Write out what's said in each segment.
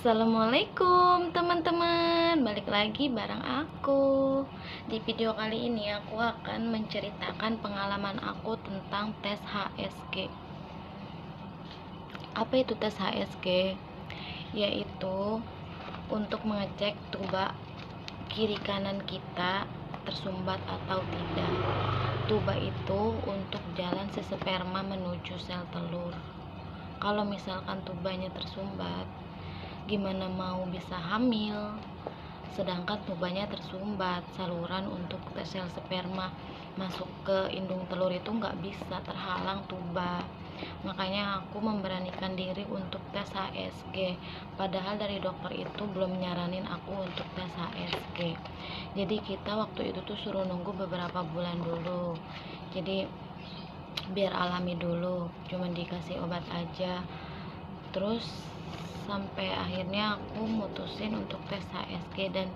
Assalamualaikum teman-teman, balik lagi bareng aku. Di video kali ini aku akan menceritakan pengalaman aku tentang tes HSG. Apa itu tes HSG? Yaitu untuk mengecek tuba kiri kanan kita tersumbat atau tidak. Tuba itu untuk jalan si sperma menuju sel telur. Kalau misalkan tubanya tersumbat, gimana mau bisa hamil? Sedangkan tubanya tersumbat, saluran untuk sel sperma masuk ke indung telur itu nggak bisa, terhalang tuba. Makanya aku memberanikan diri untuk tes HSG, padahal dari dokter itu belum nyaranin aku untuk tes HSG. Jadi kita waktu itu tuh suruh nunggu beberapa bulan dulu, jadi biar alami dulu, cuman dikasih obat aja. Terus sampai akhirnya aku mutusin untuk tes HSG, dan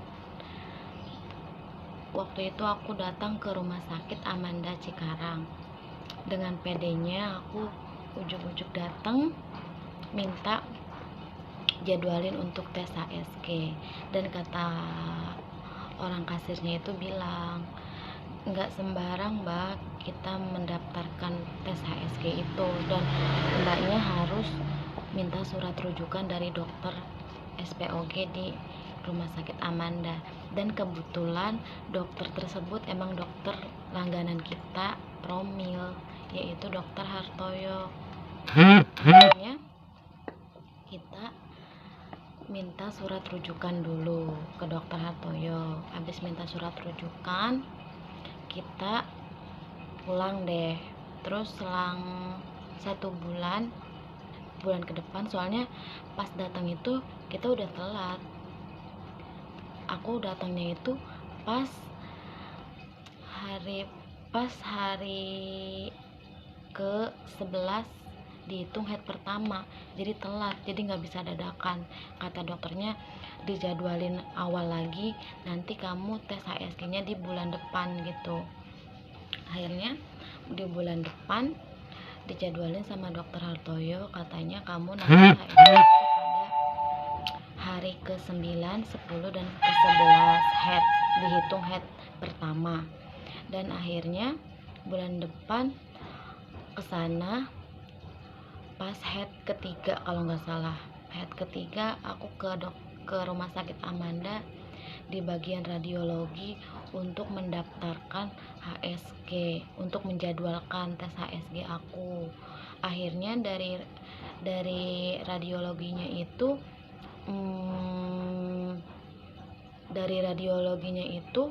waktu itu aku datang ke rumah sakit Amanda Cikarang. Dengan pedenya aku ujuk-ujuk datang minta jadwalin untuk tes HSG, dan kata orang kasirnya itu bilang, nggak sembarang mbak kita mendaftarkan tes HSG itu, dan mbaknya harus minta surat rujukan dari dokter SPOG di rumah sakit Amanda. Dan kebetulan dokter tersebut emang dokter langganan kita Promil, yaitu dokter Hartoyo. Akhirnya kita minta surat rujukan dulu ke dokter Hartoyo. Habis minta surat rujukan, kita pulang deh. Terus selang 1 bulan ke depan, soalnya pas datang itu kita udah telat. Aku datangnya itu pas hari ke 11 dihitung head pertama, jadi telat, jadi nggak bisa dadakan. Kata dokternya dijadwalin awal lagi, nanti kamu tes HSG nya di bulan depan gitu. Akhirnya di bulan depan dijadwalin sama dokter Hartoyo, katanya kamu nanti HSG itu pada hari ke-9, 10, dan ke-11 head, dihitung head pertama. Dan akhirnya bulan depan kesana pas head ketiga, kalau nggak salah head ketiga, aku ke rumah sakit Amanda di bagian radiologi untuk mendaftarkan HSG, untuk menjadwalkan tes HSG aku. Akhirnya dari radiologinya itu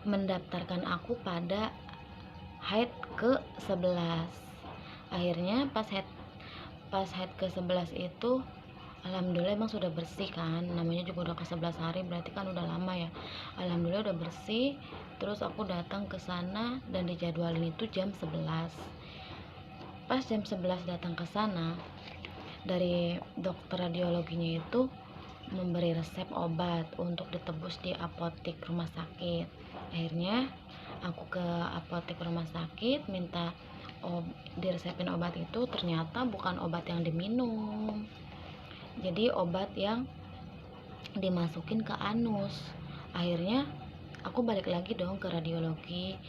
mendaftarkan aku pada head ke-11. Akhirnya pas head ke-11 itu alhamdulillah emang sudah bersih kan, namanya juga udah ke-11 hari, berarti kan udah lama ya. Alhamdulillah udah bersih. Terus aku datang ke sana dan dijadwalin itu jam 11. Pas jam 11 datang ke sana, dari dokter radiologinya itu memberi resep obat untuk ditebus di apotek rumah sakit. Akhirnya aku ke apotek rumah sakit minta diresepin obat itu, ternyata bukan obat yang diminum, jadi obat yang dimasukin ke anus. Akhirnya aku balik lagi dong ke radiologi.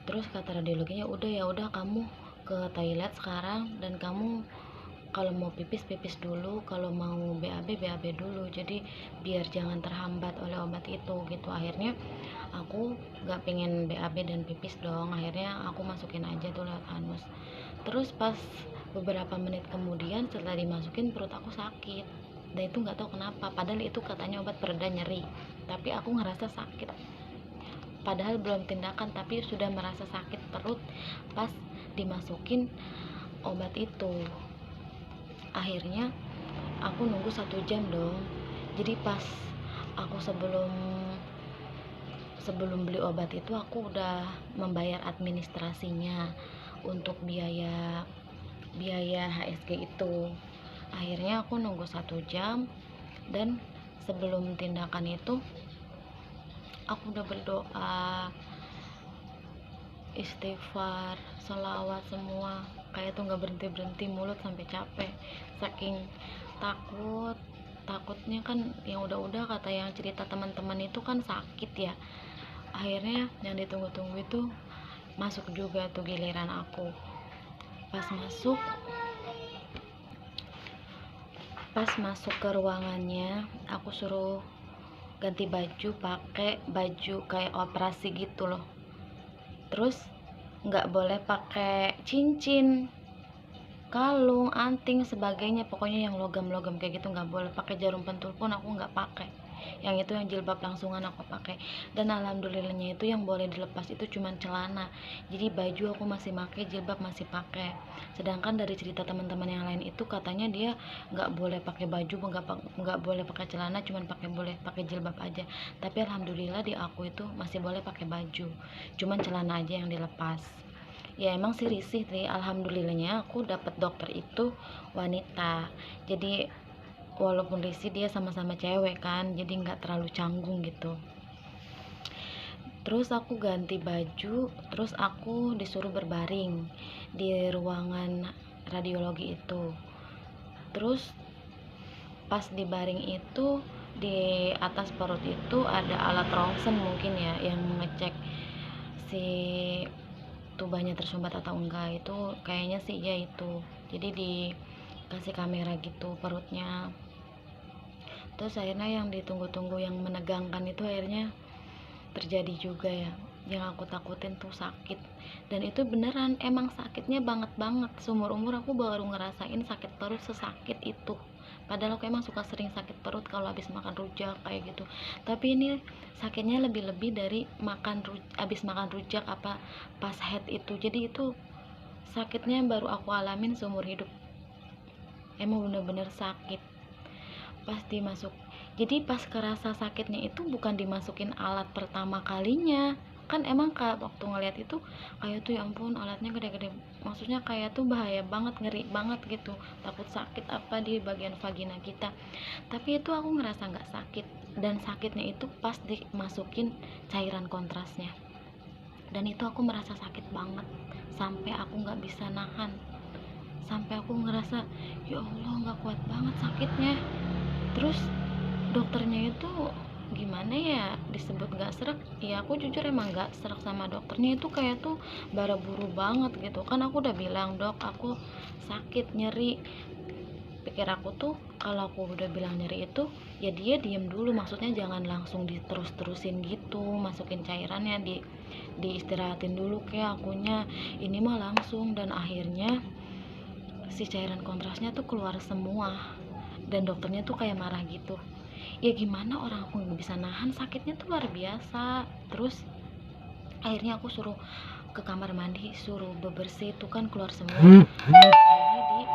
Terus kata radiologinya, udah kamu ke toilet sekarang, dan kamu kalau mau pipis dulu, kalau mau BAB dulu, jadi biar jangan terhambat oleh obat itu gitu. Akhirnya aku gak pengen BAB dan pipis dong, akhirnya aku masukin aja tuh lewat anus. Terus pas beberapa menit kemudian setelah dimasukin, perut aku sakit, dan itu gak tahu kenapa, padahal itu katanya obat pereda nyeri, tapi aku ngerasa sakit, padahal belum tindakan tapi sudah merasa sakit perut pas dimasukin obat itu. Akhirnya aku nunggu 1 jam dong. Jadi pas aku sebelum beli obat itu, aku udah membayar administrasinya untuk biaya HSG itu. Akhirnya aku nunggu 1 jam, dan sebelum tindakan itu aku udah berdoa, istighfar, sholawat semua, kayak tuh nggak berhenti mulut sampai capek, saking takut takutnya kan yang udah-udah kata yang cerita teman-teman itu kan sakit ya. Akhirnya yang ditunggu-tunggu itu masuk juga tuh giliran aku. Pas masuk ke ruangannya, aku suruh ganti baju pakai baju kayak operasi gitu loh. Terus nggak boleh pakai cincin, kalung, anting, sebagainya, pokoknya yang logam-logam kayak gitu nggak boleh. Pakai jarum pentul pun aku nggak pakai. Yang itu yang jilbab langsungan aku pakai. Dan alhamdulillahnya itu yang boleh dilepas itu cuman celana. Jadi baju aku masih pakai, jilbab masih pakai. Sedangkan dari cerita teman-teman yang lain itu katanya dia nggak boleh pakai baju, nggak boleh pakai celana, cuman boleh pakai jilbab aja. Tapi alhamdulillah di aku itu masih boleh pakai baju, cuman celana aja yang dilepas. Ya emang sih risih sih, alhamdulillahnya aku dapat dokter itu wanita. Jadi walaupun risih dia sama-sama cewek kan, jadi nggak terlalu canggung gitu. Terus aku ganti baju, terus aku disuruh berbaring di ruangan radiologi itu. Terus pas dibaring itu di atas perut itu ada alat rongsen mungkin ya yang mengecek si tubanya tersumbat atau enggak. Itu kayaknya sih ya itu. Jadi dikasih kamera gitu perutnya. Terus akhirnya yang ditunggu-tunggu yang menegangkan itu akhirnya terjadi juga ya. Yang aku takutin tuh sakit. Dan itu beneran emang sakitnya banget. Seumur umur aku baru ngerasain sakit perut sesakit itu. Padahal aku emang suka sering sakit perut kalau habis makan rujak kayak gitu. Tapi ini sakitnya lebih-lebih dari habis makan rujak apa pas head itu. Jadi itu sakitnya baru aku alamin seumur hidup. Emang bener-bener sakit. Jadi pas kerasa sakitnya itu bukan dimasukin alat pertama kalinya. Kan emang waktu ngeliat itu kayak tuh ya ampun alatnya gede-gede, maksudnya kayak tuh bahaya banget, ngeri banget gitu, takut sakit apa di bagian vagina kita. Tapi itu aku ngerasa nggak sakit, dan sakitnya itu pas dimasukin cairan kontrasnya. Dan itu aku merasa sakit banget sampai aku nggak bisa nahan, sampai aku ngerasa ya Allah nggak kuat banget sakitnya. Terus dokternya itu gimana ya, disebut gak serak ya, aku jujur emang gak serak sama dokternya. Itu kayak tuh bara-buru banget gitu kan. Aku udah bilang, dok aku sakit nyeri. Pikir aku tuh kalau aku udah bilang nyeri itu ya dia diem dulu, maksudnya jangan langsung diterus-terusin gitu masukin cairannya, diistirahatin dulu kayak akunya. Ini mah langsung, dan akhirnya si cairan kontrasnya tuh keluar semua. Dan dokternya tuh kayak marah gitu. Ya gimana orang aku nggak bisa nahan, sakitnya tuh luar biasa. Terus akhirnya aku suruh ke kamar mandi, suruh bebersih, itu kan keluar semua. Akhirnya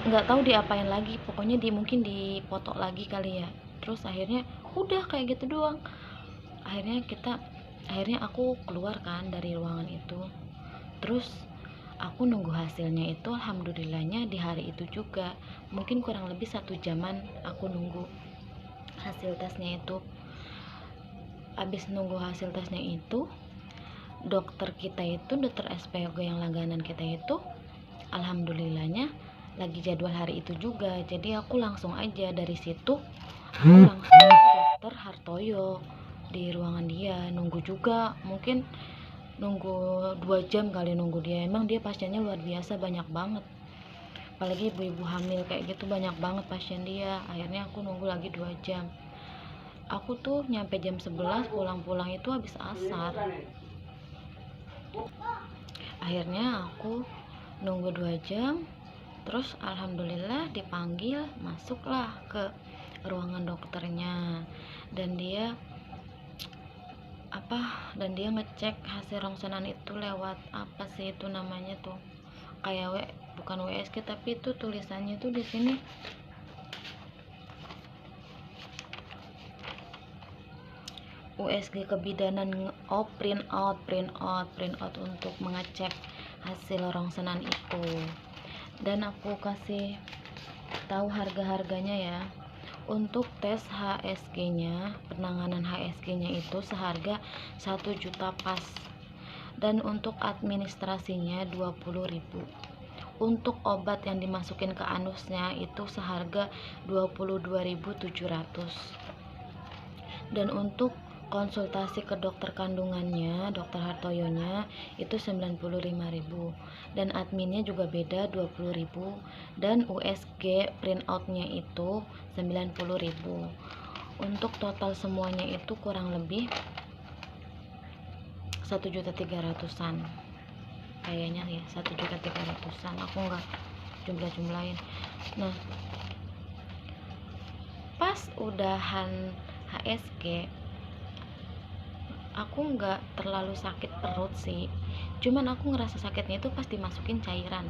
nggak tahu diapain lagi, pokoknya mungkin dipoto lagi kali ya. Terus akhirnya udah kayak gitu doang. Akhirnya aku keluar kan dari ruangan itu. Terus aku nunggu hasilnya itu, alhamdulillahnya di hari itu juga, mungkin kurang lebih 1 jaman aku nunggu hasil tesnya itu. Abis nunggu hasil tesnya itu, dokter SPOG yang langganan kita itu alhamdulillahnya lagi jadwal hari itu juga. Jadi aku langsung aja dari situ aku langsung ke dokter Hartoyo di ruangan dia, nunggu juga mungkin nunggu 2 jam kali nunggu dia. Emang dia pasiennya luar biasa, banyak banget, apalagi ibu-ibu hamil kayak gitu banyak banget pasien dia. Akhirnya aku nunggu lagi 2 jam. Aku tuh nyampe jam 11, pulang itu habis asar. Akhirnya aku nunggu 2 jam. Terus alhamdulillah dipanggil, masuklah ke ruangan dokternya. Dan dia ngecek hasil rongsonan itu lewat apa sih itu namanya tuh, kayak bukan WSG tapi itu tulisannya tuh di sini USG kebidanan. Print out untuk mengecek hasil rongsonan itu. Dan aku kasih tahu harga-harganya ya. Untuk tes HSG-nya, penanganan HSG-nya itu seharga 1 juta pas. Dan untuk administrasinya 20.000. Untuk obat yang dimasukin ke anusnya itu seharga 22.700. Dan untuk konsultasi ke dokter kandungannya, dokter Hartoyonya itu 95.000. Dan adminnya juga beda 20.000, dan USG printoutnya itu 90.000. Untuk total semuanya itu kurang lebih 1.300.000-an kayaknya ya, 1.300.000-an, aku nggak jumlah-jumlahin. Nah, pas udahan HSG aku nggak terlalu sakit perut sih, cuman aku ngerasa sakitnya itu pas dimasukin cairan,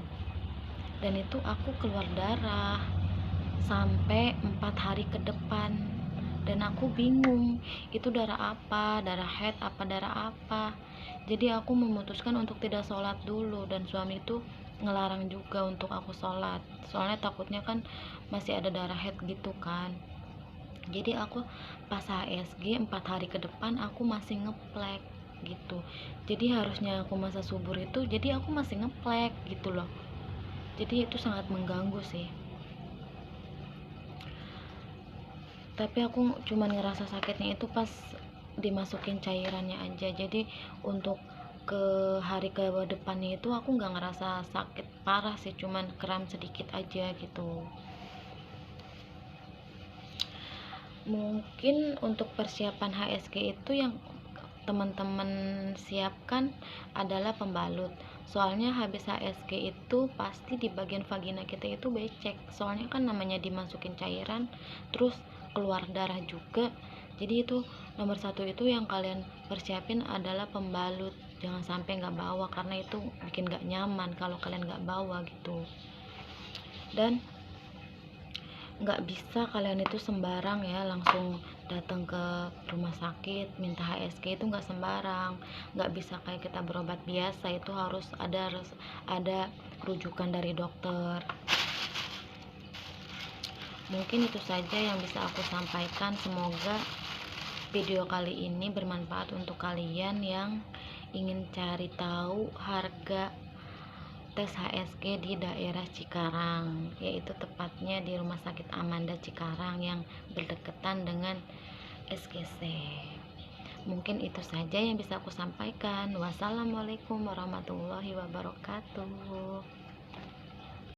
dan itu aku keluar darah sampai 4 hari ke depan, dan aku bingung itu darah apa, darah head apa darah apa. Jadi aku memutuskan untuk tidak sholat dulu, dan suami itu ngelarang juga untuk aku sholat, soalnya takutnya kan masih ada darah head gitu kan. Jadi aku pas HSG 4 hari ke depan aku masih ngeplek gitu. Jadi harusnya aku masa subur itu, jadi aku masih ngeplek gitu loh. Jadi itu sangat mengganggu sih. Tapi aku cuman ngerasa sakitnya itu pas dimasukin cairannya aja. Jadi untuk ke hari ke depannya itu aku nggak ngerasa sakit parah sih, cuman kram sedikit aja gitu. Mungkin untuk persiapan HSG itu yang teman-teman siapkan adalah pembalut. Soalnya habis HSG itu pasti di bagian vagina kita itu becek, soalnya kan namanya dimasukin cairan terus keluar darah juga. Jadi itu nomor satu itu yang kalian persiapin adalah pembalut. Jangan sampai nggak bawa, karena itu bikin nggak nyaman kalau kalian nggak bawa gitu. Dan nggak bisa kalian itu sembarang ya langsung datang ke rumah sakit minta HSG, itu nggak sembarang. Nggak bisa kayak kita berobat biasa, itu harus ada rujukan dari dokter. Mungkin itu saja yang bisa aku sampaikan. Semoga video kali ini bermanfaat untuk kalian yang ingin cari tahu harga tes HSG di daerah Cikarang, yaitu tepatnya di Rumah Sakit Amanda Cikarang yang berdekatan dengan SGC. Mungkin itu saja yang bisa aku sampaikan. Wassalamualaikum warahmatullahi wabarakatuh.